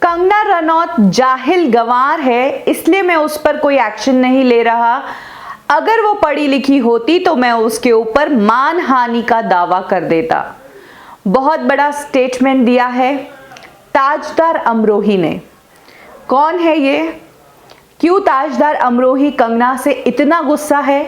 कंगना रनौत जाहिल गंवार है, इसलिए मैं उस पर कोई एक्शन नहीं ले रहा। अगर वो पढ़ी लिखी होती तो मैं उसके ऊपर मानहानि का दावा कर देता। बहुत बड़ा स्टेटमेंट दिया है ताजदार अमरोही ने। कौन है ये? क्यों ताजदार अमरोही कंगना से इतना गुस्सा है?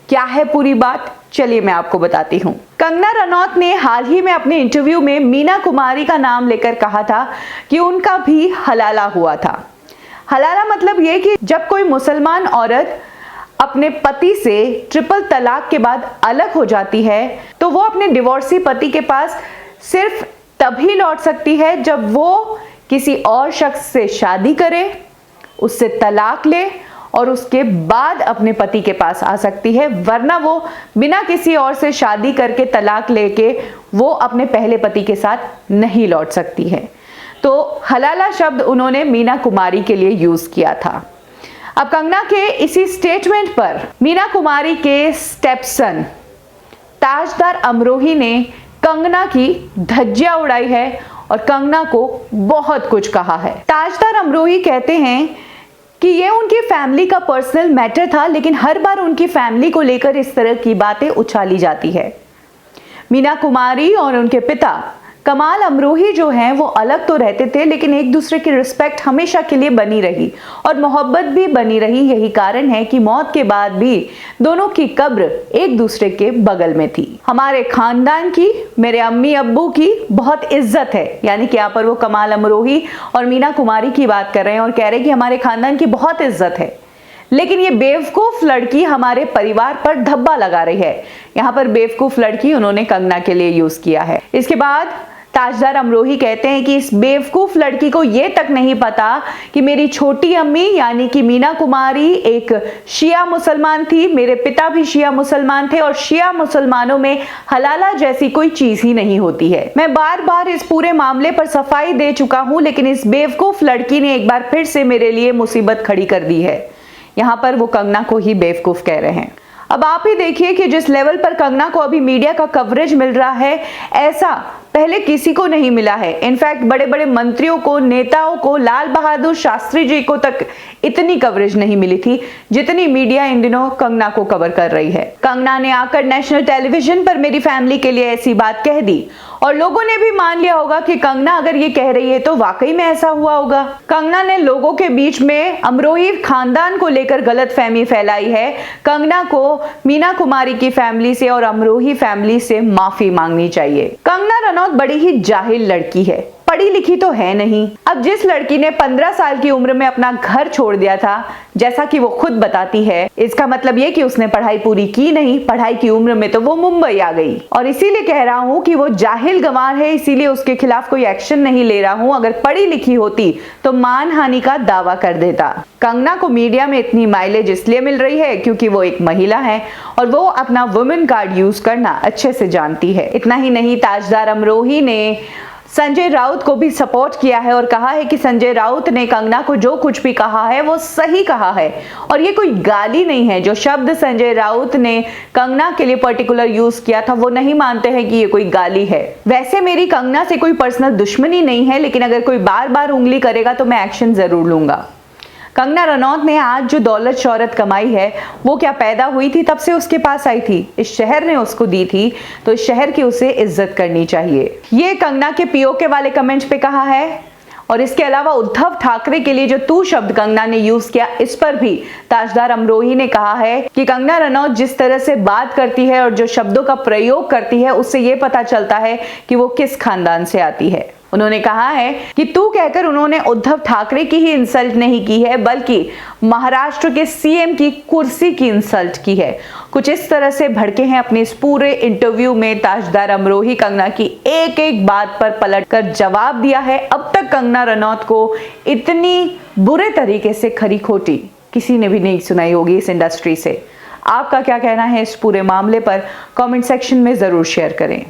क्या है पूरी बात? चलिए मैं आपको बताती हूँ। कंगना रनौत ने हाल ही में अपने इंटरव्यू में मीना कुमारी का नाम लेकर कहा था कि उनका भी हलाला हुआ था। हलाला मतलब ये कि जब कोई मुसलमान औरत अपने पति से ट्रिपल तलाक के बाद अलग हो जाती है तो वो अपने डिवोर्सी पति के पास सिर्फ तभी लौट सकती है जब वो किसी और शख्स से शादी करे, उससे तलाक ले और उसके बाद अपने पति के पास आ सकती है, वरना वो बिना किसी और से शादी करके तलाक लेके वो अपने पहले पति के साथ नहीं लौट सकती है। तो हलाला शब्द उन्होंने मीना कुमारी के लिए यूज किया था। अब कंगना के इसी स्टेटमेंट पर मीना कुमारी के स्टेपसन ताजदार अमरोही ने कंगना की धज्जियां उड़ाई है और कंगना को बहुत कुछ कहा है। ताजदार अमरोही कहते हैं कि ये उनकी फैमिली का पर्सनल मैटर था, लेकिन हर बार उनकी फैमिली को लेकर इस तरह की बातें उछाली जाती है। मीना कुमारी और उनके पिता कमाल अमरोही जो हैं वो अलग तो रहते थे, लेकिन एक दूसरे की रिस्पेक्ट हमेशा के लिए बनी रही और मोहब्बत भी बनी रही। यही कारण है कि मौत के बाद भी दोनों की कब्र एक दूसरे के बगल में थी। हमारे खानदान की, मेरे अम्मी अब्बू की बहुत इज्जत है, यानी कि यहाँ पर वो कमाल अमरोही और मीना कुमारी की बात कर रहे हैं और कह रहे हैं कि हमारे खानदान की बहुत इज्जत है, लेकिन ये बेवकूफ लड़की हमारे परिवार पर धब्बा लगा रही है। यहाँ पर बेवकूफ लड़की उन्होंने कंगना के लिए यूज किया है। इसके बाद ताजदार अमरोही कहते हैं कि इस बेवकूफ लड़की को ये तक नहीं पता कि मेरी छोटी अम्मी यानी कि मीना कुमारी एक शिया मुसलमान थी, मेरे पिता भी शिया मुसलमान थे और शिया मुसलमानों में हलाला जैसी कोई चीज ही नहीं होती है। मैं बार बार इस पूरे मामले पर सफाई दे चुका हूं, लेकिन इस बेवकूफ लड़की ने एक बार फिर से मेरे लिए मुसीबत खड़ी कर दी है। यहाँ पर वो कंगना को ही बेवकूफ कह रहे हैं। अब आप ही देखिए कि जिस लेवल पर कंगना को अभी मीडिया का कवरेज मिल रहा है, ऐसा पहले किसी को नहीं मिला है। इनफैक्ट बड़े बड़े मंत्रियों को, नेताओं को, लाल बहादुर शास्त्री जी को तक इतनी कवरेज नहीं मिली थी जितनी मीडिया इन दिनों कंगना को कवर कर रही है। कंगना ने आकर नेशनल टेलीविजन पर मेरी फैमिली के लिए ऐसी बात कह दी और लोगों ने भी मान लिया होगा कि कंगना अगर ये कह रही है तो वाकई में ऐसा हुआ होगा। कंगना ने लोगों के बीच में अमरोही खानदान को लेकर गलतफहमी फैलाई है। कंगना को मीना कुमारी की फैमिली से और अमरोही फैमिली से माफी मांगनी चाहिए। कंगना रनौत बड़ी ही जाहिल लड़की है, पढ़ी लिखी तो है नहीं। अब जिस लड़की ने 15 साल की उम्र में अपना घर छोड़ दिया था, जैसा कि वो खुद बताती है, इसका मतलब ये कि उसने पढ़ाई पूरी की नहीं। पढ़ाई की उम्र में तो वो मुंबई आ गई और इसीलिए कह रहा हूँ कि वो जाहिल गंवार है, इसीलिए उसके खिलाफ कोई एक्शन नहीं ले रहा हूँ। अगर पढ़ी लिखी होती तो मानहानि का दावा कर देता। कंगना को मीडिया में इतनी माइलेज इसलिए मिल रही है क्योंकि वो एक महिला है और वो अपना वुमेन कार्ड यूज करना अच्छे से जानती है। इतना ही नहीं, ताजदार अमरोही ने संजय राउत को भी सपोर्ट किया है और कहा है कि संजय राउत ने कंगना को जो कुछ भी कहा है वो सही कहा है और ये कोई गाली नहीं है। जो शब्द संजय राउत ने कंगना के लिए पर्टिकुलर यूज किया था वो नहीं मानते हैं कि ये कोई गाली है। वैसे मेरी कंगना से कोई पर्सनल दुश्मनी नहीं है, लेकिन अगर कोई बार बार उंगली करेगा तो मैं एक्शन जरूर लूंगा। कंगना रनौत ने आज जो दौलत शौहरत कमाई है वो क्या पैदा हुई थी तब से उसके पास आई थी? इस शहर ने उसको दी थी, तो इस शहर की उसे इज्जत करनी चाहिए। ये कंगना के पीओके वाले कमेंट्स पे कहा है। और इसके अलावा उद्धव ठाकरे के लिए जो तू शब्द कंगना ने यूज किया, इस पर भी ताजदार अमरोही ने कहा है कि कंगना रनौत जिस तरह से बात करती है और जो शब्दों का प्रयोग करती है उससे ये पता चलता है कि वो किस खानदान से आती है। उन्होंने कहा है कि तू कहकर उन्होंने उद्धव ठाकरे की ही इंसल्ट नहीं की है, बल्कि महाराष्ट्र के सीएम की कुर्सी की इंसल्ट की है। कुछ इस तरह से भड़के हैं अपने इस पूरे इंटरव्यू में ताजदार अमरोही। कंगना की एक एक बात पर पलटकर जवाब दिया है। अब तक कंगना रनौत को इतनी बुरे तरीके से खरी खोटी किसी ने भी नहीं सुनाई होगी इस इंडस्ट्री से। आपका क्या कहना है इस पूरे मामले पर? कमेंट सेक्शन में जरूर शेयर करें।